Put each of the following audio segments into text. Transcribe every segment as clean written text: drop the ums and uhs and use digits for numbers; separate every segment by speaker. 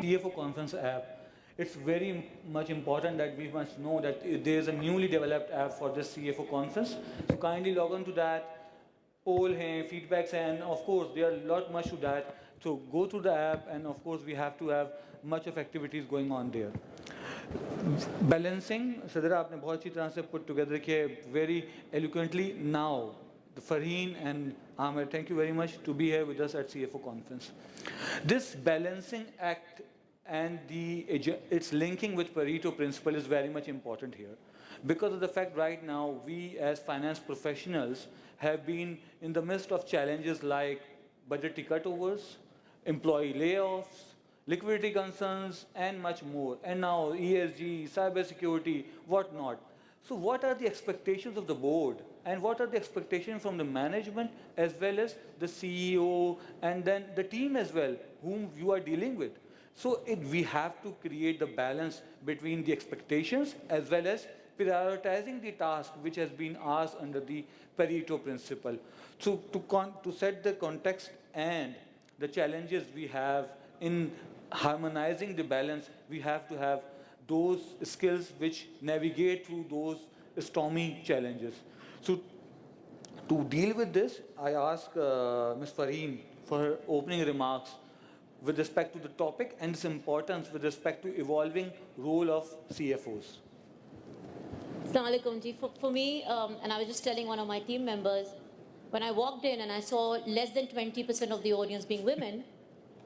Speaker 1: CFO Conference app. It's very much important that we must know that there is a newly developed app for this CFO Conference. So kindly log on to that, poll hai, feedbacks, and of course there are a lot much to that. So go to the app, and of course we have to have much of activities going on there. Balancing, Sadra आपने बहुत अच्छी तरह से put together किया very eloquently. Now, Farheen and Amir, thank you very much to be here with us at CFO Conference. This balancing act and its linking with Pareto principle is very much important here. Because of the fact right now, we as finance professionals have been in the midst of challenges like budgetary cutovers, employee layoffs, liquidity concerns, and much more. And now ESG, cybersecurity, whatnot. So what are the expectations of the board? And what are the expectations from the management as well as the CEO and then the team as well, whom you are dealing with? So we have to create the balance between the expectations as well as prioritizing the task which has been asked under the Pareto principle. So to set the context and the challenges we have in harmonizing the balance, we have to have those skills which navigate through those stormy challenges. So to deal with this, I ask Ms. Farheen for her opening remarks with respect to the topic and its importance with respect to evolving role of CFOs.
Speaker 2: Assalamu alaikum ji. For me, and I was just telling one of my team members, when I walked in and I saw less than 20% of the audience being women,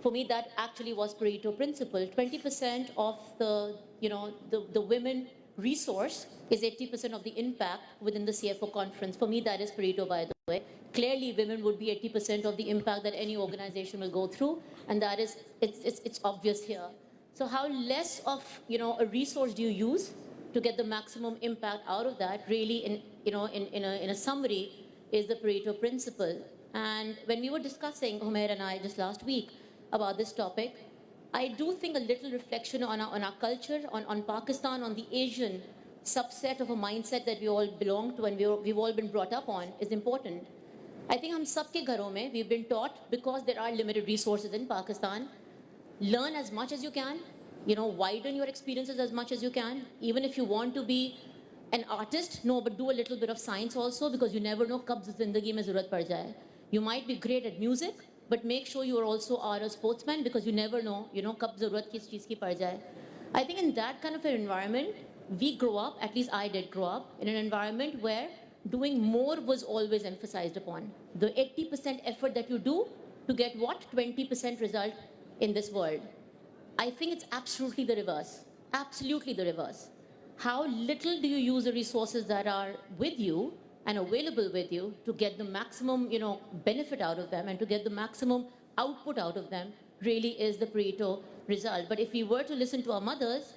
Speaker 2: for me that actually was Pareto principle. 20% of the women resource is 80% of the impact within the CFO conference. For me, that is Pareto, by the way. Clearly, women would be 80% of the impact that any organization will go through, and that is, it's obvious here. So how less of a resource do you use to get the maximum impact out of that? Really, in a summary, is the Pareto principle. And when we were discussing, Umair and I, just last week about this topic, I do think a little reflection on our culture, on Pakistan, on the Asian subset of a mindset that we all belong to and we've all been brought up on is important. I think hum sabke gharon mein, we've been taught, because there are limited resources in Pakistan, learn as much as you can, widen your experiences as much as you can. Even if you want to be an artist, no, but do a little bit of science also, because you never know kab zindagi mein zarurat pad jaye. You might be great at music, but make sure you are also a sportsman, because you never know, kab zarurat kis cheez ki pad jaye. I think in that kind of an environment, we grow up, at least I did grow up, in an environment where doing more was always emphasized upon. The 80% effort that you do to get what? 20% result in this world. I think it's absolutely the reverse. Absolutely the reverse. How little do you use the resources that are with you and available with you to get the maximum, benefit out of them and to get the maximum output out of them really is the Pareto result. But if we were to listen to our mothers,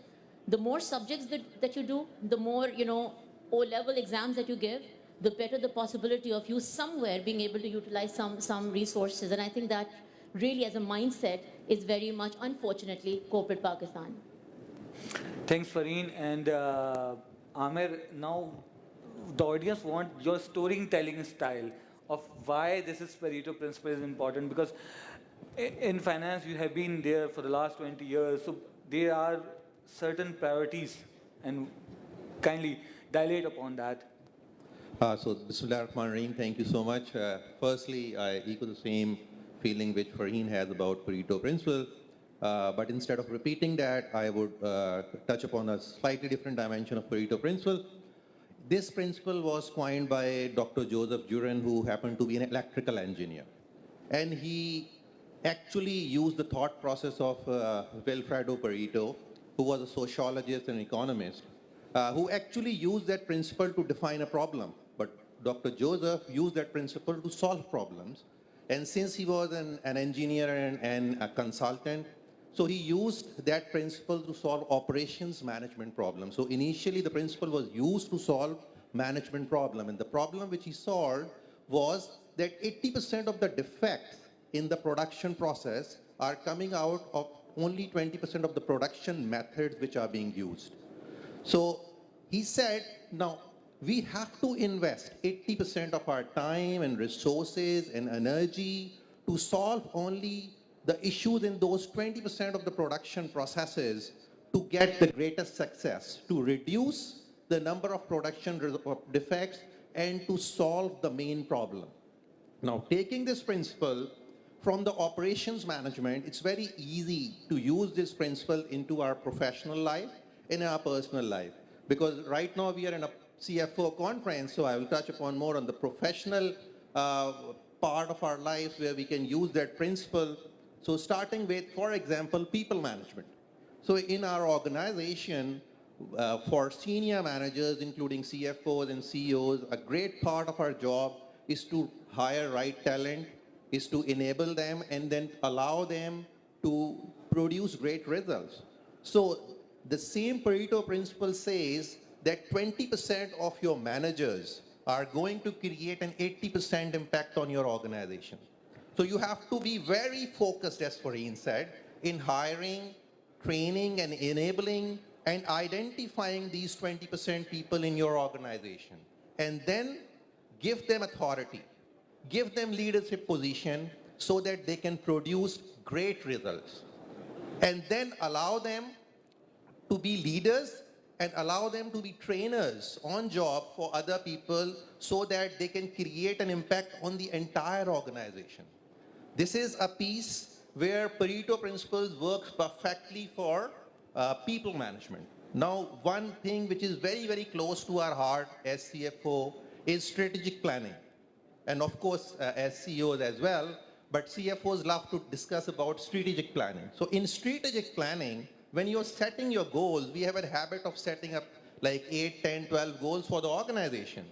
Speaker 2: the more subjects that you do, the more, O-level exams that you give, the better the possibility of you somewhere being able to utilize some resources. And I think that really as a mindset is very much, unfortunately, corporate Pakistan.
Speaker 1: Thanks, Farheen. And Amir, now the audience want your storytelling style of why this is Pareto principle is important, because in finance you have been there for the last 20 years, so there are certain priorities, and kindly dilate upon that.
Speaker 3: So Bismillah ar-Rahman ar-Rahim, thank you so much. Firstly, I echo the same feeling which Farheen has about Pareto principle. But instead of repeating that, I would touch upon a slightly different dimension of Pareto principle. This principle was coined by Dr. Joseph Juran, who happened to be an electrical engineer. And he actually used the thought process of Wilfredo Pareto, who was a sociologist and economist, who actually used that principle to define a problem. But Dr. Joseph used that principle to solve problems. And since he was an engineer and a consultant, so he used that principle to solve operations management problems. So initially the principle was used to solve management problem. And the problem which he solved was that 80% of the defects in the production process are coming out of only 20% of the production methods which are being used. So he said, now we have to invest 80% of our time and resources and energy to solve only the issues in those 20% of the production processes to get the greatest success, to reduce the number of production defects and to solve the main problem. Now, taking this principle from the operations management, it's very easy to use this principle into our professional life, in our personal life. Because right now we are in a CFO conference, so I will touch upon more on the professional part of our lives where we can use that principle. So starting with, for example, people management. So in our organization, for senior managers, including CFOs and CEOs, a great part of our job is to hire right talent, is to enable them and then allow them to produce great results. So the same Pareto principle says that 20% of your managers are going to create an 80% impact on your organization. So you have to be very focused, as Fareen said, in hiring, training, and enabling and identifying these 20% people in your organization. And then give them authority, give them leadership position so that they can produce great results. And then allow them to be leaders and allow them to be trainers on job for other people so that they can create an impact on the entire organization. This is a piece where Pareto principles works perfectly for people management. Now, one thing which is very, very close to our heart as CFO is strategic planning. And of course, as CEOs as well, but CFOs love to discuss about strategic planning. So in strategic planning, when you're setting your goals, we have a habit of setting up like 8, 10, 12 goals for the organization.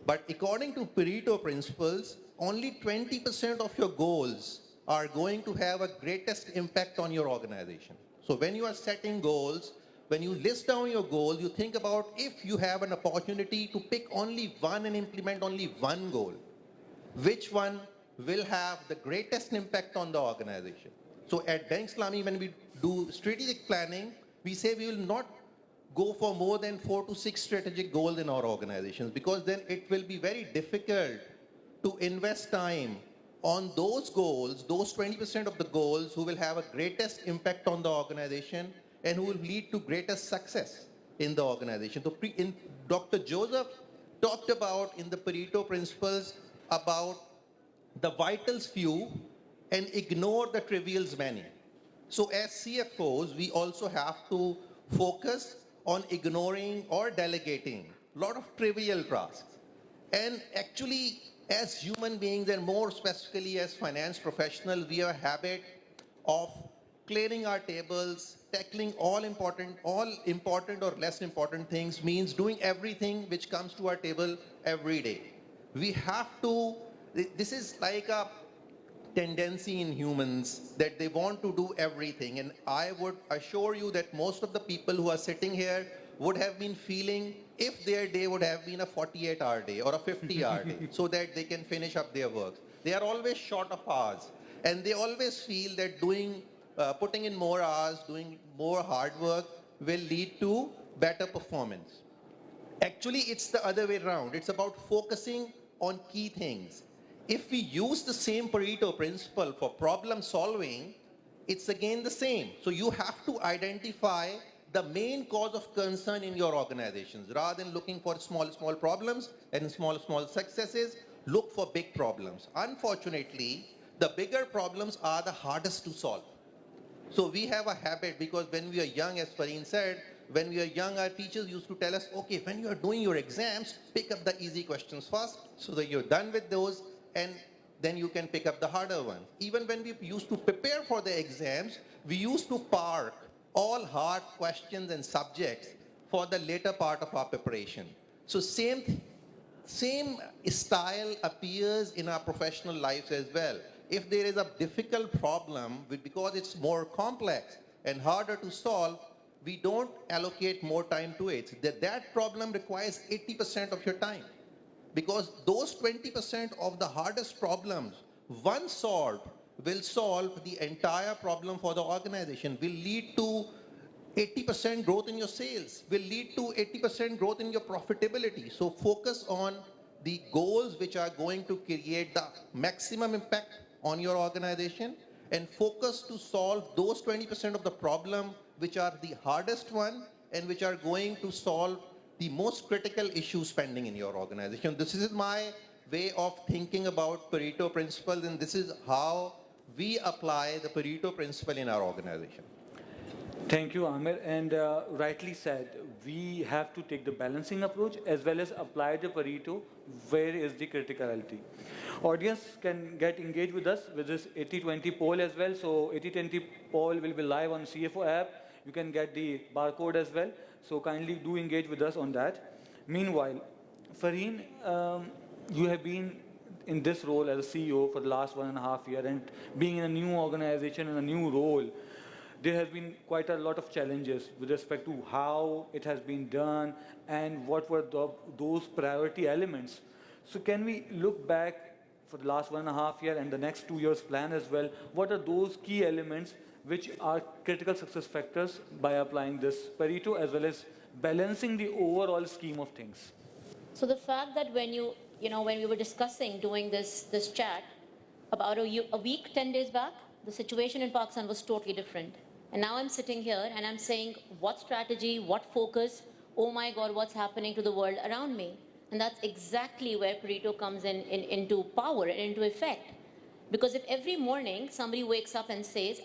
Speaker 3: But according to Pareto principles, only 20% of your goals are going to have a greatest impact on your organization. So when you are setting goals, when you list down your goals, you think about if you have an opportunity to pick only one and implement only one goal, which one will have the greatest impact on the organization. So at Bank Islami, when we do strategic planning, we say we will not go for more than 4 to 6 strategic goals in our organizations, because then it will be very difficult to invest time on those goals, those 20% of the goals who will have a greatest impact on the organization and who will lead to greatest success in the organization. So Dr. Joseph talked about in the Pareto principles about the vitals few and ignore the trivials many. So as CFOs, we also have to focus on ignoring or delegating a lot of trivial tasks. And actually, as human beings and more specifically as finance professionals, we have a habit of clearing our tables, tackling all important or less important things, means doing everything which comes to our table every day. We have to, this is like a tendency in humans that they want to do everything. And I would assure you that most of the people who are sitting here would have been feeling if their day would have been a 48-hour day or a 50-hour day so that they can finish up their work. They are always short of hours. And they always feel that putting in more hours, doing more hard work will lead to better performance. Actually, it's the other way around. It's about focusing on key things. If we use the same Pareto principle for problem solving, it's again the same. So you have to identify the main cause of concern in your organizations. Rather than looking for small problems and small successes, look for big problems. Unfortunately, the bigger problems are the hardest to solve. So we have a habit, because when we are young, as Fareen said, when we are young, our teachers used to tell us, okay, when you are doing your exams, pick up the easy questions first so that you're done with those, and then you can pick up the harder ones. Even when we used to prepare for the exams, we used to park all hard questions and subjects for the later part of our preparation. So same style appears in our professional lives as well. If there is a difficult problem, because it's more complex and harder to solve, we don't allocate more time to it. That problem requires 80% of your time. Because those 20% of the hardest problems, once solved, will solve the entire problem for the organization, will lead to 80% growth in your sales, will lead to 80% growth in your profitability. So focus on the goals which are going to create the maximum impact on your organization and focus to solve those 20% of the problem which are the hardest one and which are going to solve the most critical issues pending in your organization. This is my way of thinking about Pareto principle, and this is how we apply the Pareto principle in our organization.
Speaker 1: Thank you, Amir. And rightly said, we have to take the balancing approach as well as apply the Pareto. Where is the criticality? Audience can get engaged with us with this 80-20 poll as well. So 80-20 poll will be live on CFO app. You can get the barcode as well. So kindly do engage with us on that. Meanwhile, Farheen, you have been in this role as a CEO for the last 1.5 years, and being in a new organization and a new role, there has been quite a lot of challenges with respect to how it has been done and what were those priority elements. So can we look back for the last 1.5 years and the next 2 years plan as well? What are those key elements which are critical success factors by applying this Pareto as well as balancing the overall scheme of things?
Speaker 2: So the fact that when when we were discussing doing this chat about a week, 10 days back, the situation in Pakistan was totally different. And now I'm sitting here and I'm saying, what strategy, what focus, oh my God, what's happening to the world around me? And that's exactly where Pareto comes into power and into effect. Because if every morning somebody wakes up and says,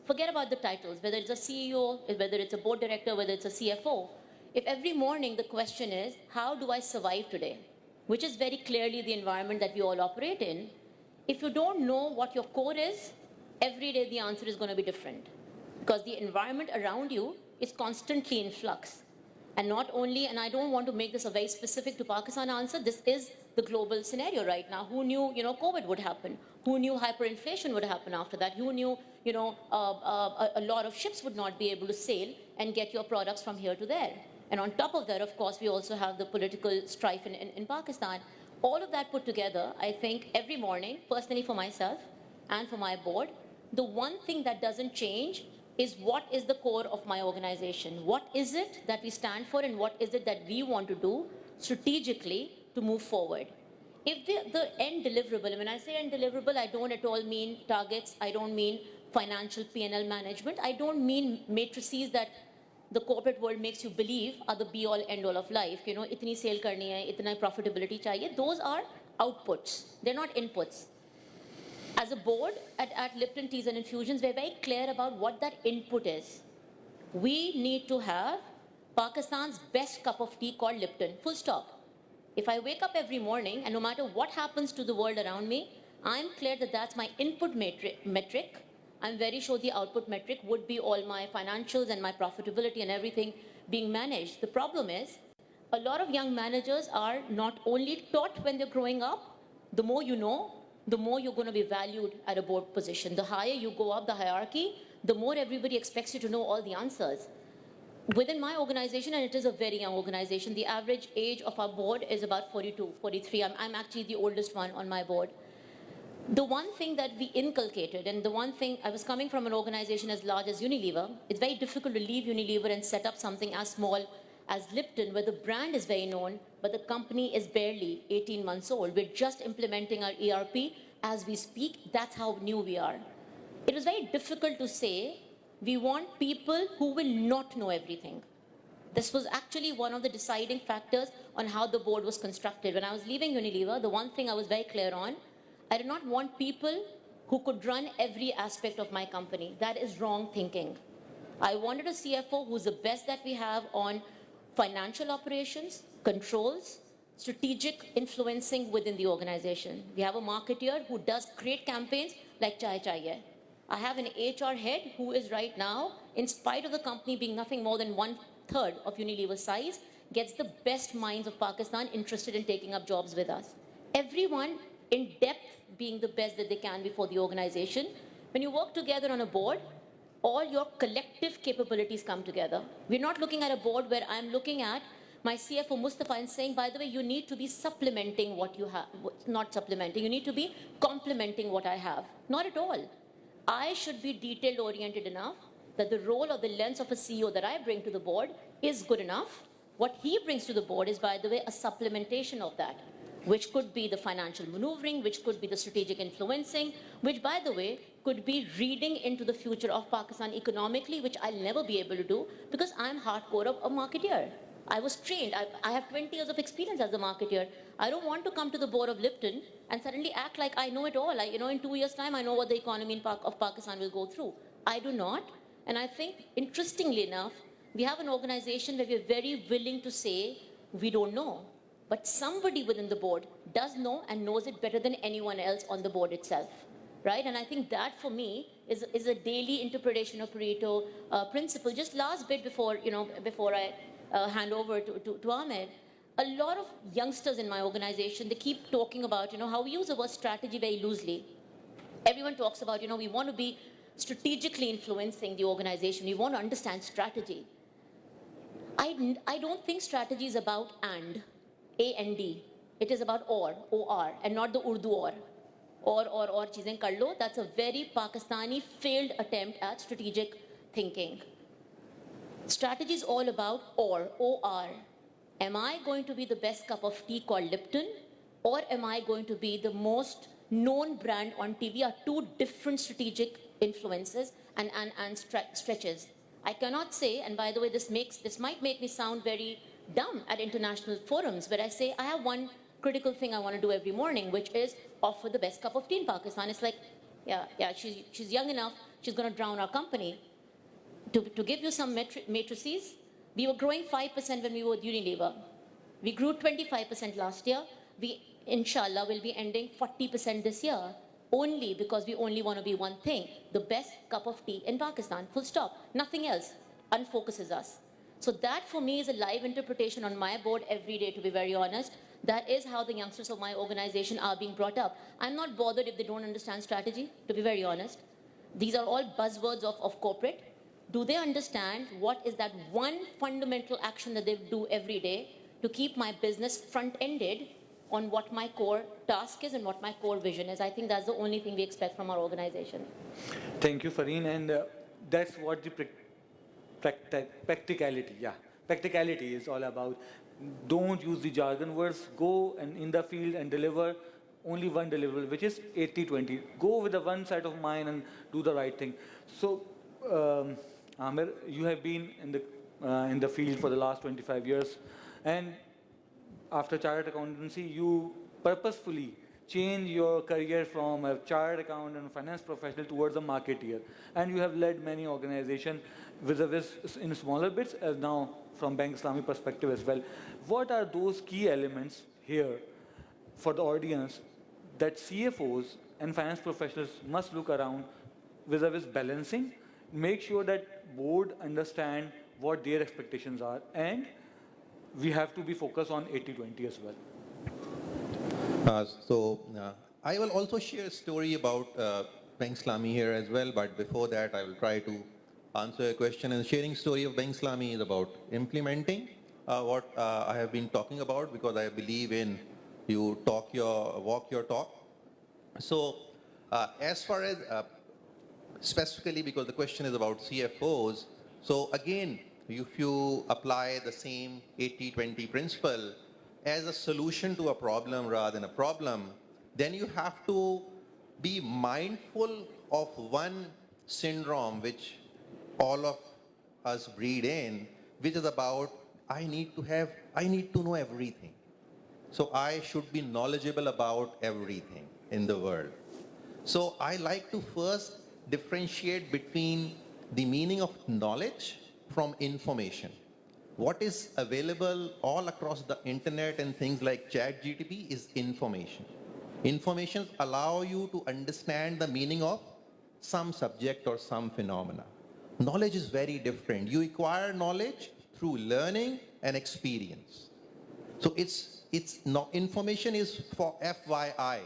Speaker 2: forget about the titles, whether it's a CEO, whether it's a board director, whether it's a CFO, if every morning the question is, how do I survive today? Which is very clearly the environment that we all operate in. If you don't know what your core is, every day the answer is going to be different. Because the environment around you is constantly in flux. And not only, and I don't want to make this a very specific to Pakistan answer, this is the global scenario right now. Who knew, COVID would happen? Who knew hyperinflation would happen after that? Who knew, a lot of ships would not be able to sail and get your products from here to there? And on top of that, of course, we also have the political strife in Pakistan. All of that put together, I think every morning, personally for myself and for my board, the one thing that doesn't change is what is the core of my organization? What is it that we stand for and what is it that we want to do strategically to move forward? If the end deliverable, and when I say end deliverable, I don't at all mean targets, I don't mean financial P&L management, I don't mean matrices that the corporate world makes you believe are the be-all, end-all of life. Itni sale karni hai, itna profitability chahiye. Those are outputs. They're not inputs. As a board at Lipton Teas and Infusions, we're very clear about what that input is. We need to have Pakistan's best cup of tea called Lipton, full stop. If I wake up every morning and no matter what happens to the world around me, I'm clear that that's my input metric. I'm very sure the output metric would be all my financials and my profitability and everything being managed. The problem is, a lot of young managers are not only taught when they're growing up, the more you know, the more you're going to be valued at a board position. The higher you go up the hierarchy, the more everybody expects you to know all the answers. Within my organization, and it is a very young organization, the average age of our board is about 42, 43. I'm actually the oldest one on my board. The one thing that we inculcated, and the one thing, I was coming from an organization as large as Unilever, it's very difficult to leave Unilever and set up something as small as Lipton, where the brand is very known, but the company is barely 18 months old. We're just implementing our ERP as we speak. That's how new we are. It was very difficult to say, we want people who will not know everything. This was actually one of the deciding factors on how the board was constructed. When I was leaving Unilever, the one thing I was very clear on, I did not want people who could run every aspect of my company. That is wrong thinking. I wanted a CFO who's the best that we have on financial operations, controls, strategic influencing within the organization. We have a marketeer who does great campaigns like Chai Chaiye. I have an HR head who is right now, in spite of the company being nothing more than 1/3 of Unilever's size, gets the best minds of Pakistan interested in taking up jobs with us. Everyone in depth being the best that they can be for the organization. When you work together on a board, all your collective capabilities come together. We're not looking at a board where I'm looking at my CFO Mustafa and saying, by the way, you need to be supplementing what you have, not supplementing, you need to be complementing what I have. Not at all. I should be detailed oriented enough that the role or the lens of a CEO that I bring to the board is good enough. What he brings to the board is, by the way, a supplementation of that, which could be the financial maneuvering, which could be the strategic influencing, which, by the way, could be reading into the future of Pakistan economically, which I'll never be able to do because I'm hardcore of a marketeer. I was trained. I have 20 years of experience as a marketeer. I don't want to come to the board of Lipton and suddenly act like I know it all. In 2 years' time, I know what the economy of Pakistan will go through. I do not. And I think, interestingly enough, we have an organization where we're very willing to say, we don't know. But somebody within the board does know and knows it better than anyone else on the board itself. Right? And I think that for me is a daily interpretation of Pareto principle. Just last bit before I hand over to Ahmed, a lot of youngsters in my organization, they keep talking about, how we use the word strategy very loosely. Everyone talks about, we want to be strategically influencing the organization. We want to understand strategy. I don't think strategy is about A and D. It is about or, and not the Urdu or cheezein kar lo. That's a very Pakistani failed attempt at strategic thinking. Strategy is all about or. Am I going to be the best cup of tea called Lipton, or am I going to be the most known brand on TV? Are two different strategic influences and stretches. I cannot say, and by the way, this might make me sound very dumb at international forums, but I say I have one critical thing I want to do every morning, which is offer the best cup of tea in Pakistan. It's like, she's young enough, she's going to drown our company. To give you some matrices, we were growing 5% when we were with Unilever. We grew 25% last year. We, inshallah, will be ending 40% this year, only because we only want to be one thing, the best cup of tea in Pakistan, full stop. Nothing else unfocuses us. So that for me is a live interpretation on my board every day, to be very honest. That is how the youngsters of my organization are being brought up. I'm not bothered if they don't understand strategy, to be very honest. These are all buzzwords of corporate. Do they understand what is that one fundamental action that they do every day to keep my business front-ended on what my core task is and what my core vision is? I think that's the only thing we expect from our organization.
Speaker 1: Thank you, Fareen. And that's what the practicality is all about. Don't use the jargon words. Go and in the field and deliver only one deliverable, which is 80-20. Go with the one side of mind and do the right thing. So, Amir, you have been in the field for the last 25 years, and after chartered accountancy, you purposefully change your career from a chartered accountant and finance professional towards a marketeer, and you have led many organizations vis-a-vis in smaller bits as now from Bank Islami perspective as well. What are those key elements here for the audience that CFOs and finance professionals must look around vis-a-vis balancing, make sure that board understand what their expectations are, and we have to be focused on 80-20 as well.
Speaker 3: I will also share a story about Bank Islami here as well, but before that I will try to answer a question. And sharing story of Bank Islami is about implementing what I have been talking about, because I believe in you walk your talk. So as far as specifically, because the question is about CFOs, so again, if you apply the same 80-20 principle as a solution to a problem rather than a problem, then you have to be mindful of one syndrome which all of us breed in, which is about I need to know everything. So I should be knowledgeable about everything in the world. So I like to first differentiate between the meaning of knowledge from information. What is available all across the internet and things like ChatGPT is information. Information allow you to understand the meaning of some subject or some phenomena. Knowledge is very different. You acquire knowledge through learning and experience. So information is for FYI.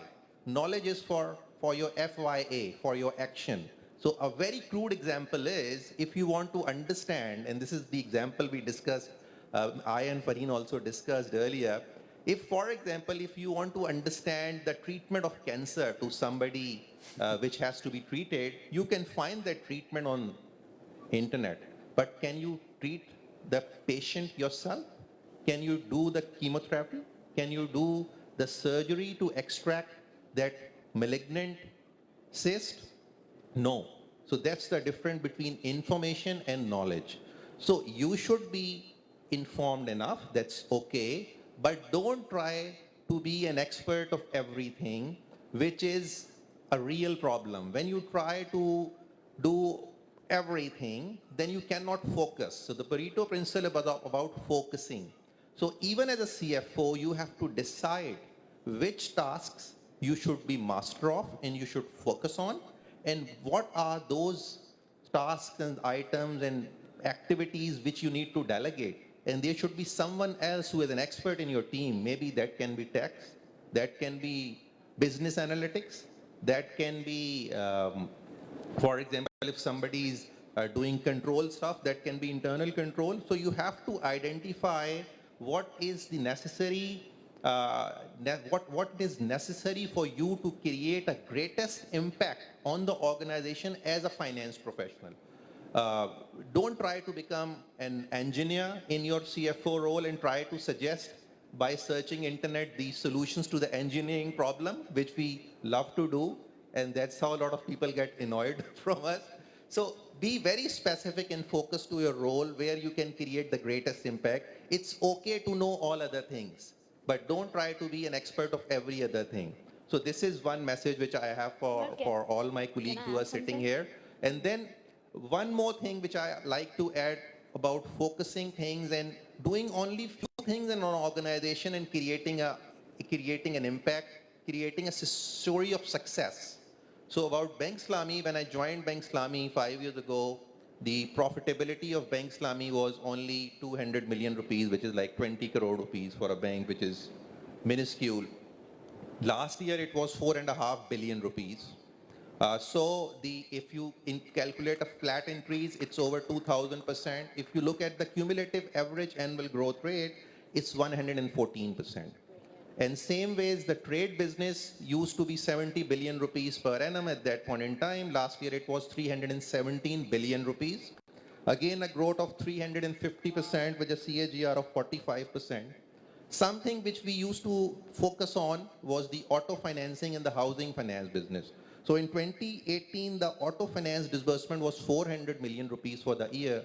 Speaker 3: Knowledge is for your FYA, for your action. So a very crude example is, if you want to understand, and this is the example we discussed, I and Fareen also discussed earlier, if, for example, if you want to understand the treatment of cancer to somebody which has to be treated, you can find that treatment on internet. But can you treat the patient yourself? Can you do the chemotherapy? Can you do the surgery to extract that malignant cyst? No. So that's the difference between information and knowledge. So you should be informed enough, that's okay, but don't try to be an expert of everything, which is a real problem. When you try to do everything, then you cannot focus. So the Pareto principle about focusing. So even as a CFO, you have to decide which tasks you should be master of and you should focus on, and what are those tasks and items and activities which you need to delegate. And there should be someone else who is an expert in your team. Maybe that can be tax, that can be business analytics, that can be, for example, if somebody is doing control stuff, that can be internal control. So you have to identify what is the necessary, what is necessary for you to create a greatest impact on the organization as a finance professional. Don't try to become an engineer in your CFO role and try to suggest by searching internet these solutions to the engineering problem, which we love to do, and that's how a lot of people get annoyed from us. So be very specific and focused to your role where you can create the greatest impact. It's okay to know all other things, but don't try to be an expert of every other thing. So this is one message which I have for all my colleagues who are sitting here. And then one more thing which I like to add about focusing things and doing only few things in an organization and creating an impact, creating a story of success. So about Bank Islami, when I joined Bank Islami 5 years ago, the profitability of Bank Islami was only 200 million rupees, which is like 20 crore rupees for a bank, which is minuscule. Last year it was 4.5 billion rupees. So if you calculate a flat increase, it's over 2,000%. If you look at the cumulative average annual growth rate, it's 114%. And same ways, the trade business used to be 70 billion rupees per annum at that point in time. Last year it was 317 billion rupees. Again, a growth of 350% with a CAGR of 45%. Something which we used to focus on was the auto financing and the housing finance business. So in 2018, the auto finance disbursement was 400 million rupees for the year.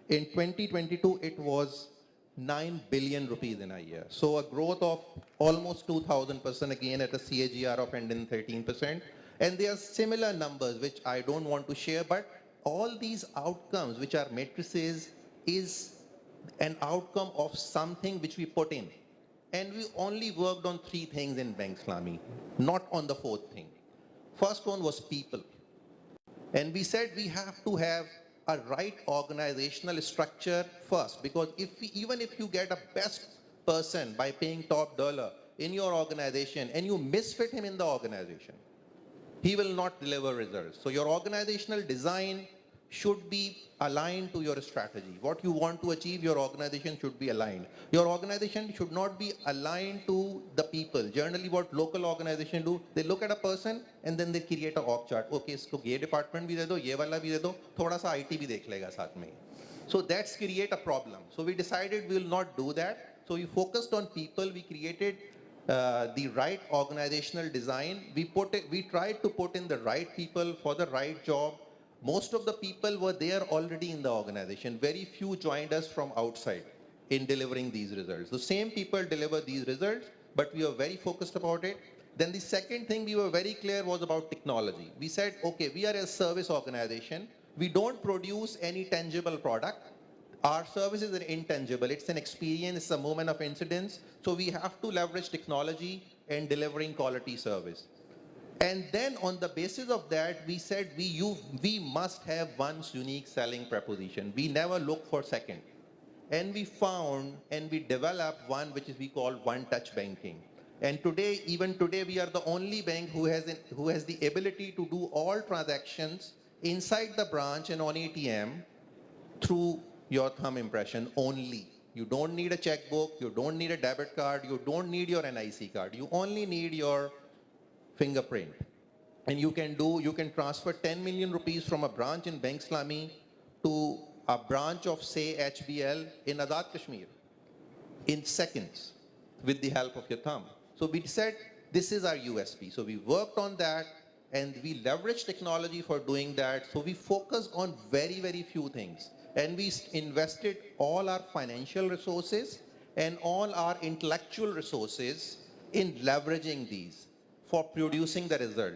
Speaker 3: In 2022, it was 9 billion rupees in a year. So a growth of almost 2,000% again at a CAGR of 113%. And there are similar numbers which I don't want to share, but all these outcomes which are matrices is an outcome of something which we put in. And we only worked on 3 things in Bank Islami, not on the 4th thing. First one was people. And we said we have to have a right organizational structure first, because even if you get a best person by paying top dollar in your organization and you misfit him in the organization, he will not deliver results. So your organizational design should be aligned to your strategy. What you want to achieve, your organization should be aligned. Your organization should not be aligned to the people. Generally, what local organizations do, they look at a person and then they create a org chart. Okay, isko ye department bhi de do, ye wala bhi de do, thoda sa IT bhi dekh lega saath mein. So that's create a problem. So we decided we will not do that. So we focused on people. We created the right organizational design. We tried to put in the right people for the right job. Most of the people were there already in the organization. Very few joined us from outside in delivering these results. The same people deliver these results, but we were very focused about it. Then the second thing we were very clear was about technology. We said, okay, we are a service organization. We don't produce any tangible product. Our service is an intangible. It's an experience, it's a moment of incidence. So we have to leverage technology in delivering quality service. And then on the basis of that, we said we must have one unique selling proposition. We never look for second. And we found and we developed one which is we call one-touch banking. And today, even today, we are the only bank who has the ability to do all transactions inside the branch and on ATM through your thumb impression only. You don't need a checkbook, you don't need a debit card, you don't need your NIC card. You only need your fingerprint. And you can transfer 10 million rupees from a branch in Bank Islami to a branch of, say, HBL in Azad Kashmir in seconds with the help of your thumb. So we said, this is our USP. So we worked on that. and we leverage technology for doing that. So we focus on very, very few things. And we invested all our financial resources and all our intellectual resources in leveraging these for producing the result.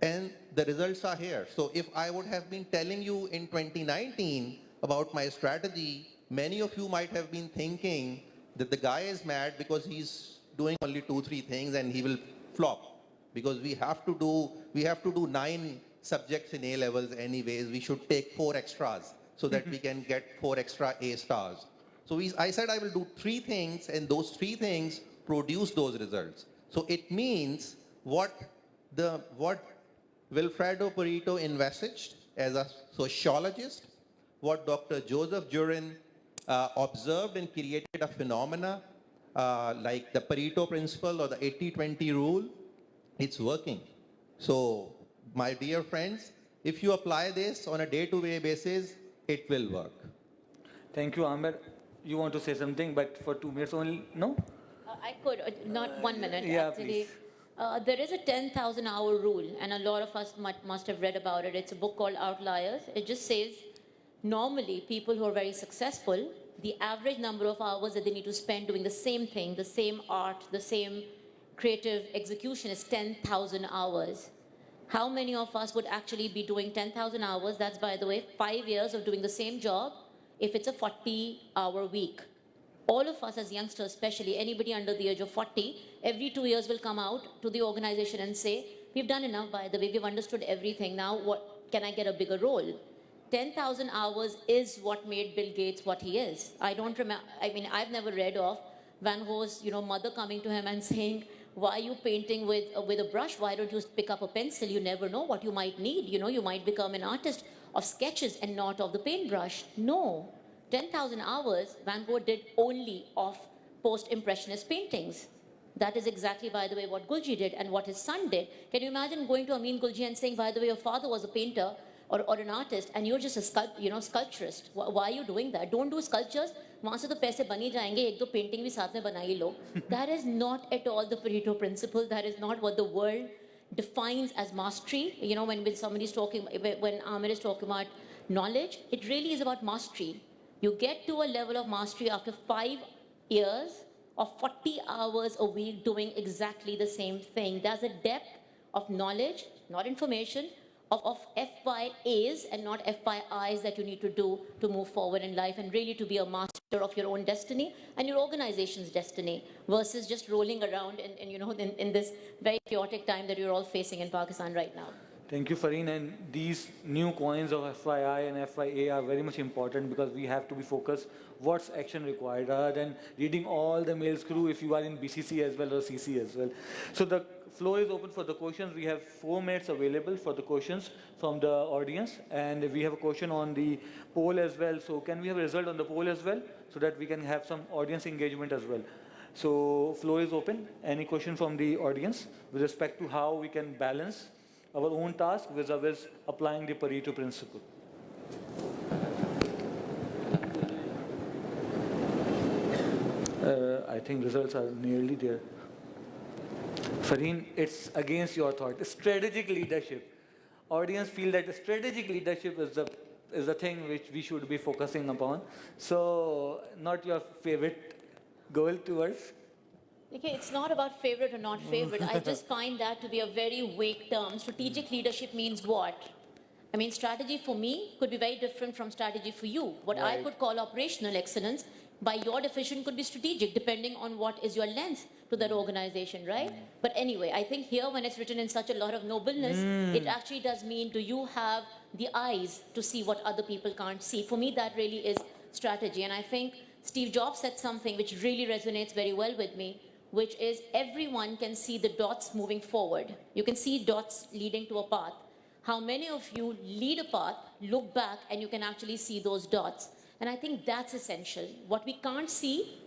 Speaker 3: And the results are here. So if I would have been telling you in 2019 about my strategy, many of you might have been thinking that the guy is mad because he's doing only 2, 3 things and he will flop. Because we have to do 9 subjects in A levels anyways. We should take 4 extras so that we can get 4 extra A stars. So I said I will do 3 things, and those 3 things produce those results. So it means what Wilfredo Pareto envisaged as a sociologist, what Dr. Joseph Jurin observed and created a phenomena like the Pareto principle or the 80-20 rule, it's working. So, my dear friends, if you apply this on a day-to-day basis, it will work.
Speaker 1: Thank you, Amir. You want to say something, but for 2 minutes only? No?
Speaker 2: I could, not 1 minute
Speaker 1: Yeah,
Speaker 2: actually.
Speaker 1: please.
Speaker 2: There is a 10,000 hour rule, and a lot of us must have read about it. It's a book called Outliers. It just says normally people who are very successful, the average number of hours that they need to spend doing the same thing, the same art, the same creative execution is 10,000 hours. How many of us would actually be doing 10,000 hours? That's, by the way, 5 years of doing the same job if it's a 40-hour week. All of us as youngsters, especially anybody under the age of 40, every 2 years will come out to the organization and say, we've done enough, by the way, we've understood everything. Now, what can I get a bigger role? 10,000 hours is what made Bill Gates what he is. I don't remember, I mean, I've never read of Van Gogh's, mother coming to him and saying, why are you painting with a brush? Why don't you pick up a pencil? You never know what you might need. You might become an artist of sketches and not of the paintbrush. No. 10,000 hours Van Gogh did only of post-impressionist paintings. That is exactly, by the way, what Gulji did and what his son did. Can you imagine going to Amin Gulji and saying, by the way, your father was a painter or an artist and you're just a sculpturist. Why are you doing that? Don't do sculptures. वहाँ से तो पैसे बन ही जाएंगे, एक दो painting भी साथ में बना ही लो. That is not at all the Pareto principle. That is not what the world defines as mastery. When somebody's talking, when Amir is talking about knowledge, it really is about mastery. You get to a level of mastery after 5 years of 40 hours a week doing exactly the same thing. There's a depth of knowledge, not information, of FYAs and not FYIs that you need to do to move forward in life and really to be a master of your own destiny and your organization's destiny versus just rolling around in this very chaotic time that you're all facing in Pakistan right now.
Speaker 1: Thank you, Fareen. And these new coins of FYI and FYA are very much important because we have to be focused what's action required rather than reading all the mails through if you are in BCC as well or CC as well. So the floor is open for the questions. We have 4 minutes available for the questions from the audience. And we have a question on the poll as well. So can we have a result on the poll as well so that we can have some audience engagement as well? So floor is open. Any question from the audience with respect to how we can balance our own task vis-a-vis applying the Pareto principle? I think results are nearly there. Fareen, it's against your thought. Strategic leadership. Audience feel that strategic leadership is the thing which we should be focusing upon. So, not your favorite goal towards?
Speaker 2: Okay, it's not about favorite or not favorite. I just find that to be a very vague term. Strategic leadership means what? I mean, strategy for me could be very different from strategy for you. What I
Speaker 1: Right.
Speaker 2: could call operational excellence, by your definition could be strategic, depending on what is your lens to that organization, right? But anyway, I think here when it's written in such a lot of nobleness, it actually does mean, do you have the eyes to see what other people can't see? For me, that really is strategy. And I think Steve Jobs said something which really resonates very well with me, which is everyone can see the dots moving forward. You can see dots leading to a path. How many of you lead a path, look back, and you can actually see those dots? And I think that's essential. What we can't see,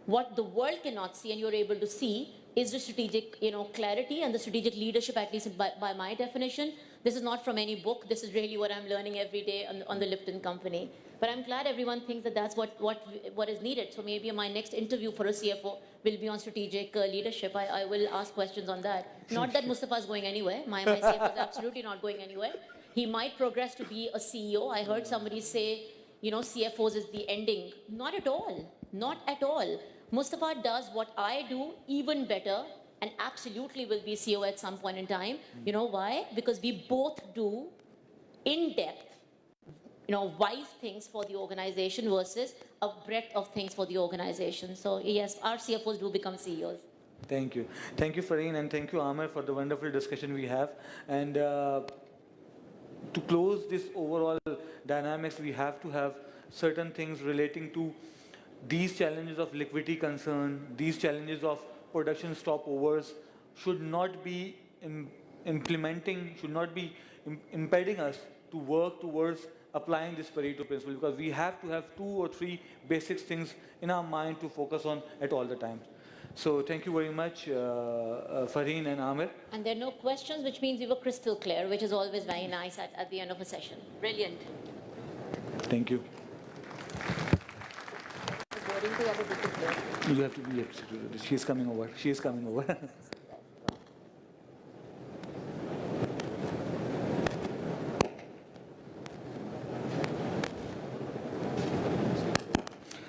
Speaker 2: what the world cannot see, and you're able to see, is the strategic, clarity and the strategic leadership, at least by my definition, This is not from any book. This is really what I'm learning every day on the Lipton company. But I'm glad everyone thinks that that's what is needed. So maybe my next interview for a CFO will be on strategic leadership. I will ask questions on that. Not that Mustafa is going anywhere. My CFO is absolutely not going anywhere. He might progress to be a CEO. I heard somebody say, CFOs is the ending. Not at all. Not at all. Mustafa does what I do even better and absolutely will be CEO at some point in time. You know why? Because we both do in-depth, wise things for the organization versus a breadth of things for the organization. So yes, our CFOs do become CEOs.
Speaker 1: Thank you. Thank you, Farheen, and thank you, Amir, for the wonderful discussion we have. And to close this overall dynamics, we have to have certain things relating to these challenges of liquidity concern, these challenges of production stopovers should not be impeding us to work towards applying this Pareto principle, because we have to have 2 or 3 basic things in our mind to focus on at all the times. So thank you very much, Farheen and Amir.
Speaker 2: And there are no questions, which means we were crystal clear, which is always very nice at the end of a session. Brilliant.
Speaker 1: Thank you. You have to be executed. She is coming over. She is coming over.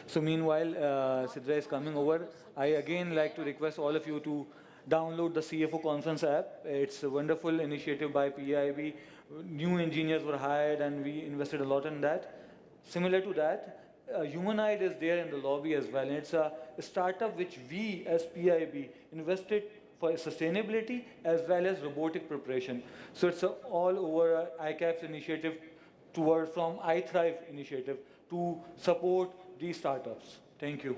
Speaker 1: So meanwhile, Sidra is coming over. I again like to request all of you to download the CFO Conference app. It's a wonderful initiative by PIB. New engineers were hired and we invested a lot in that. Similar to that, Humanite is there in the lobby as well. And it's a startup which we as PIB invested for sustainability as well as robotic preparation. So it's all over ICAP's initiative from iThrive initiative to support these startups. Thank you.